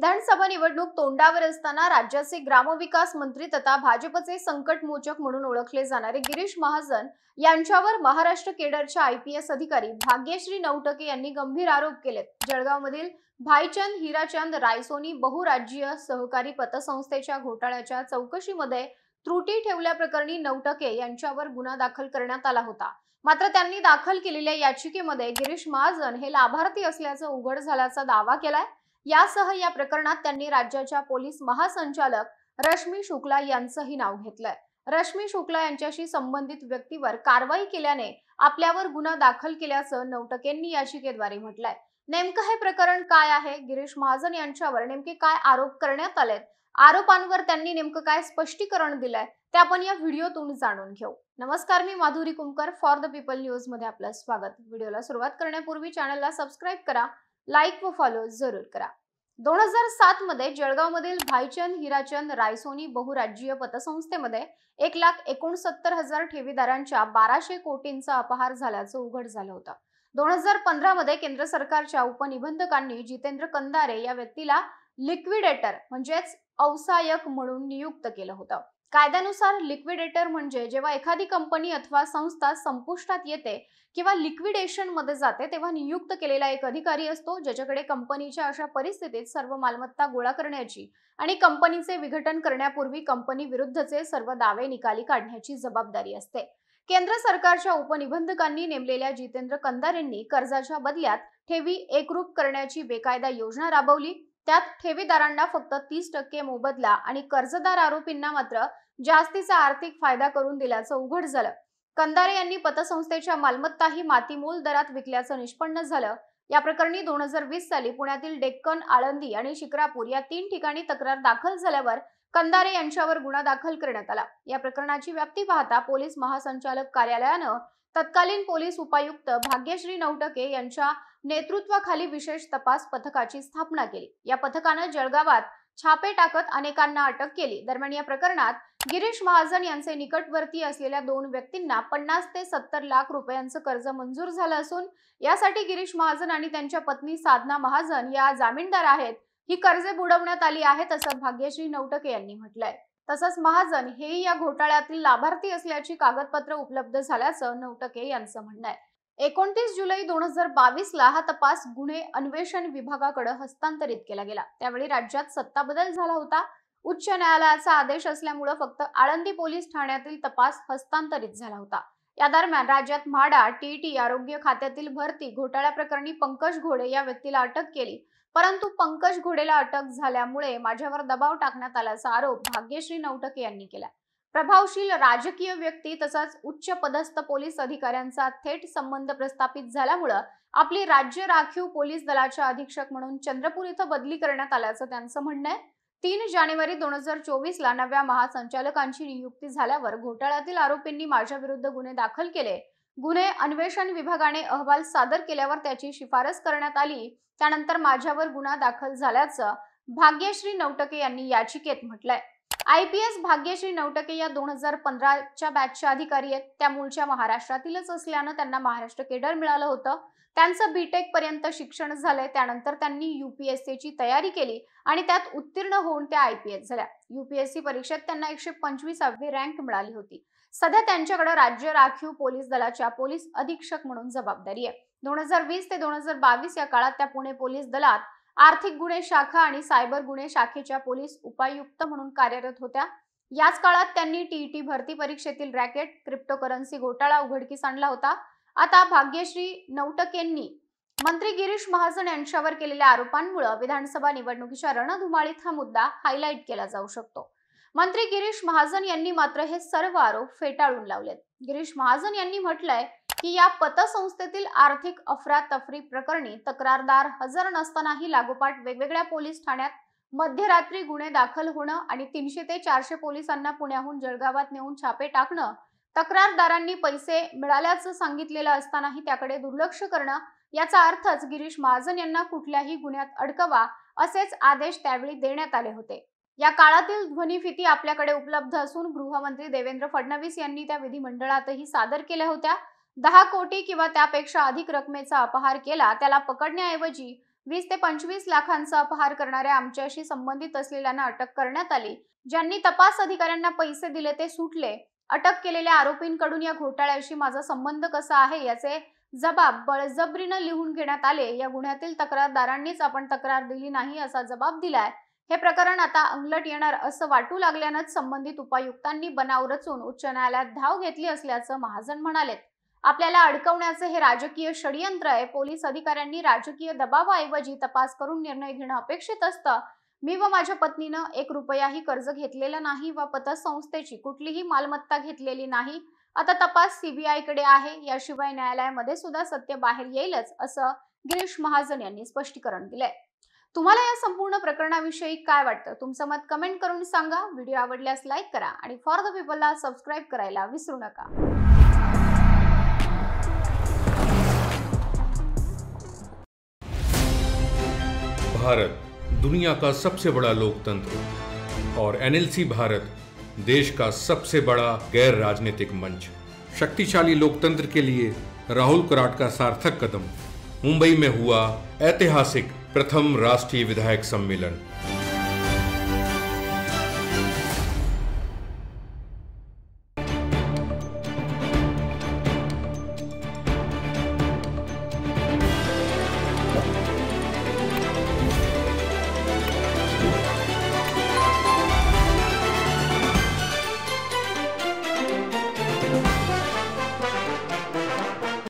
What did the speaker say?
विधानसभा निवडणूक तोंडावर असताना राज्याचे ग्रामविकास मंत्री तथा भाजपचे संकटमोचक म्हणून ओळखले जाणारे गिरीश महाजन यांच्यावर महाराष्ट्र केडरच्या आयपीएस अधिकारी भाग्यश्री नवटके यांनी गंभीर आरोप केलेत। जळगावमधील भाईचंद हिराचंद रायसोनी बहुराज्यीय सहकारी पतसंस्थेच्या घोटाळ्याच्या चौकशीमध्ये त्रुटी ठेवल्याप्रकरणी नवटके यांच्यावर गुन्हा दाखल करण्यात आला होता। मात्र त्यांनी दाखल केलेल्या याचिकेमध्ये गिरीश महाजन हे लाभार्थी असल्याचं उघड झाल्याचा दावा केलाय। यासह या प्रकरणात त्यांनी राज्याच्या पोलीस महासंचालक रश्मी शुक्ला यांचंही नाव घेतलंय। रश्मी शुक्ला यांच्याशी संबंधित व्यक्तीवर कारवाई केल्याने आपल्यावर गुन्हा दाखल केल्याचं नवटकेंनी याचिकेद्वारे म्हटलंय। नेमकं हे प्रकरण काय आहे, गिरीश महाजन यांच्यावर नेमके काय आरोप करण्यात आलेत, आरोपांवर त्यांनी नेमकं काय स्पष्टीकरण दिलंय ते आपण या व्हिडिओतून जाणून घेऊ। नमस्कार, मी Madhuri Kumkar, for the people news मध्ये आपलं स्वागत। व्हिडिओला सुरुवात करण्यापूर्वी चॅनलला सबस्क्राईब करा, लाईक व फॉलो जरूर करा। 2007 मध्ये जळगावमधील भाईचंद हिराचंद रायसोनी बहुराज्यीय पतसंस्थेमध्ये 1,69,000 ठेवीदारांच्या 1200 कोटींचा अपहार झाल्याचं उघड झालं होतं। 2015 मध्ये केंद्र सरकारच्या उपनिबंधकांनी जितेंद्र कंदारे या व्यक्तीला लिक्विडेटर म्हणजेच अवसायक म्हणून नियुक्त केलं होतं। कायद्यानुसार लिक्विडेटर म्हणजे जेव्हा एखादी कंपनी अथवा संस्था संपुष्टात येते किंवा लिक्विडेशन मध्ये जाते तेव्हा नियुक्त केलेला एक अधिकारी असतो, ज्याच्याकडे कंपनीच्या अशा परिस्थितीत सर्व मालमत्ता गोळा करण्याची आणि कंपनीचे विघटन करण्यापूर्वी कंपनी विरुद्धचे सर्व दावे निकाली काढण्याची जबाबदारी असते। केंद्र सरकारच्या उपनिबंधकांनी नेमलेल्या जितेंद्र कंदारेंनी कर्जाच्या बदल्यात ठेवी एकरूप करण्याची बेकायदा योजना राबवली। त्यात ठेवीदारांना फक्त 30% मोबदला आणि कर्जदार आरोपींना मात्र जास्तीचा आर्थिक फायदा करून दिल्याचं उघड झालं। कंदारे यांनी पतसंस्थेच्या मालमत्ताही मातीमोल दरात विकल्याचं निष्पन्न झालं। या प्रकरणी 2020 साली पुण्यातील डेक्कन, आळंदी आणि शिक्रापूर या 3 ठिकाणी तक्रार दाखल झाल्यावर कंदारे यांच्यावर गुन्हा दाखल करण्यात आला। या प्रकरणाची व्याप्ती पाहता पोलीस महासंचालक कार्यालयानं तत्कालीन पोलीस उपायुक्त भाग्यश्री नवटके यांच्या नेतृत्वाखाली विशेष तपास पथकाची स्थापना केली। या पथकानं जळगावात छापे टाकत अनेकांना अटक केली। दरम्यान या प्रकरणात गिरीश महाजन यांचे निकटवर्ती असलेल्या 2 व्यक्तींना 50 ते 70 लाख रुपयांचं कर्ज मंजूर झालं असून यासाठी गिरीश महाजन आणि त्यांच्या पत्नी साधना महाजन या जामीनदार आहेत। ही कर्जे बुडवण्यात आली आहेत असं भाग्यश्री नवटके यांनी म्हटलंय। तसंच महाजन हेही या घोटाळ्यातील लाभार्थी असल्याची कागदपत्र उपलब्ध झाल्याचं नवटके यांचं म्हणणं आहे। 29 जुलै 2022 ला हा तपास गुन्हे अन्वेषण विभागाकडे हस्तांतरित केला गेला। त्यावेळी राज्यात सत्ता बदल झाला होता। उच्च न्यायालयाचा आदेश असल्यामुळे फक्त आळंदी पोलीस ठाण्यातील तपास हस्तांतरित झाला होता। या दरम्यान राज्यात म्हाडा, टीटी, आरोग्य खात्यातील भरती घोटाळ्या प्रकरणी पंकज घोडे या व्यक्तीला अटक केली, परंतु पंकज घोडेला अटक झाल्यामुळे माझ्यावर दबाव टाकण्यात आल्याचा आरोप भाग्यश्री नवटके यांनी केला। प्रभावशील राजकीय व्यक्ती तसंच उच्च पदस्थ पोलीस अधिकाऱ्यांचा थेट संबंध प्रस्थापित झाल्यामुळे आपली राज्य राखीव पोलीस दलाच्या अधीक्षक म्हणून चंद्रपूर इथं बदली करण्यात आल्याचं त्यांचं म्हणणं आहे। 3 जानेवारी 2024 ला नव्या महासंचालकांची नियुक्ती झाल्यावर घोटाळ्यातील आरोपींनी माझ्या विरुद्ध गुन्हे दाखल केले। गुन्हे अन्वेषण विभागाने अहवाल सादर केल्यावर त्याची शिफारस करण्यात आली। त्यानंतर माझ्यावर गुन्हा दाखल झाल्याचं भाग्यश्री नवटके यांनी याचिकेत म्हटलंय। आयपीएस भाग्यश्री नवटके या 2015च्या बॅचच्या अधिकारी आहेत। त्या मूळच्या महाराष्ट्रातीलच असल्यानं त्यांना महाराष्ट्र केडर मिळालं होतं। त्यांचं बीटेक पर्यंत शिक्षण झालंय। त्यानंतर त्यांनी यूपीएससीची तयारी केली आणि त्यात उत्तीर्ण होऊन त्या आयपीएस झाल्या। यूपीएससी परीक्षेत त्यांना 125वी रँक मिळाली होती। सध्या त्यांच्याकडे राज्य राखीव पोलीस दलाच्या पोलीस अधीक्षक म्हणून जबाबदारी आहे। 2020 ते 2022 या काळात त्या पुणे पोलीस दलात आर्थिक गुन्हे शाखा आणि सायबर गुन्हे शाखेच्या पोलीस उपायुक्त म्हणून कार्यरत होत्या। याच काळात त्यांनी टीईटी भरती परीक्षेतील रॅकेट, क्रिप्टोकरन्सी घोटाळा उघडकीस आणला होता। आता भाग्यश्री नवटकेंनी मंत्री गिरीश महाजन यांच्यावर केलेल्या आरोपांमुळे विधानसभा निवडणुकीच्या रणधुमाळीत हा मुद्दा हायलाइट केला जाऊ शकतो। मंत्री गिरीश महाजन यांनी मात्र हे सर्व आरोप फेटाळून लावलेत। गिरीश महाजन यांनी म्हटलंय की या पतसंस्थेतील आर्थिक अफरातफरी प्रकरणी तक्रारदार हजर नसतानाही लागोपाठ वेगवेगळ्या पोलीस ठाण्यात मध्यरात्री गुन्हे दाखल होणं आणि 300 ते 400 पोलिसांना पुण्याहून जळगावात नेऊन छापे टाकणं, तक्रारदारांनी पैसे मिळाल्याचं सांगितलेलं असतानाही त्याकडे दुर्लक्ष करणं, याचा अर्थच गिरीश महाजन यांना कुठल्याही गुन्ह्यात अडकवा असेच आदेश त्यावेळी देण्यात आले होते। या काळातील ध्वनिफिती आपल्याकडे उपलब्ध असून गृहमंत्री देवेंद्र फडणवीस यांनी त्या विधिमंडळातही सादर केल्या होत्या। 10 कोटी किंवा त्यापेक्षा अधिक रकमेचा अपहार केला त्याला पकडण्याऐवजी 20 ते 25 लाखांचा अपहार करणाऱ्या आमच्याशी संबंधित असलेल्यांना अटक करण्यात आली. ज्यांनी तपास अधिकाऱ्यांना पैसे दिले ते सुटले. अटक केलेल्या आरोपींकडून या घोटाळ्याशी माझा संबंध कसा आहे याचे जबाब बळजबरीनं लिहून घेण्यात आले. या गुन्ह्यातील तक्रारदारांनीच आपण तक्रार दिली नाही असा जबाब दिलाय. हे प्रकरण आता अंगलट येणार असं वाटू लागल्यानंच संबंधित उपायुक्तांनी बनाव रचून उच्च न्यायालयात धाव घेतली असल्याचं महाजन म्हणालेत. आपल्याला अडकवण्याचे हे राजकीय षडयंत्र आहे. पोलीस अधिकाऱ्यांनी राजकीय दबावाऐवजी तपास करून निर्णय घेणं अपेक्षित असतं. मी व माझ्या पत्नीनं 1 रुपयाही कर्ज घेतलेलं नाही व पतसंस्थेची कुठलीही मालमत्ता घेतलेली नाही. आता तपास सीबीआयकडे आहे. याशिवाय न्यायालयामध्ये सुद्धा सत्य बाहेर येईलच असं गिरीश महाजन यांनी स्पष्टीकरण दिलंय. तुम्हाला या संपूर्ण प्रकरणाविषयी काय वाटतं? तुमचं मत कमेंट करून सांगा. व्हिडिओ आवडल्यास लाईक करा आणि फॉर द पीपलला सबस्क्राईब करायला विसरू नका. भारत दुनिया का सबसे बड़ा लोकतंत्र और एनएलसी भारत देश का सबसे बड़ा गैर राजनीतिक मंच। शक्तिशाली लोकतंत्र के लिए राहुल कराट का सार्थक कदम। मुंबई में हुआ ऐतिहासिक प्रथम राष्ट्रीय विधायक सम्मेलन।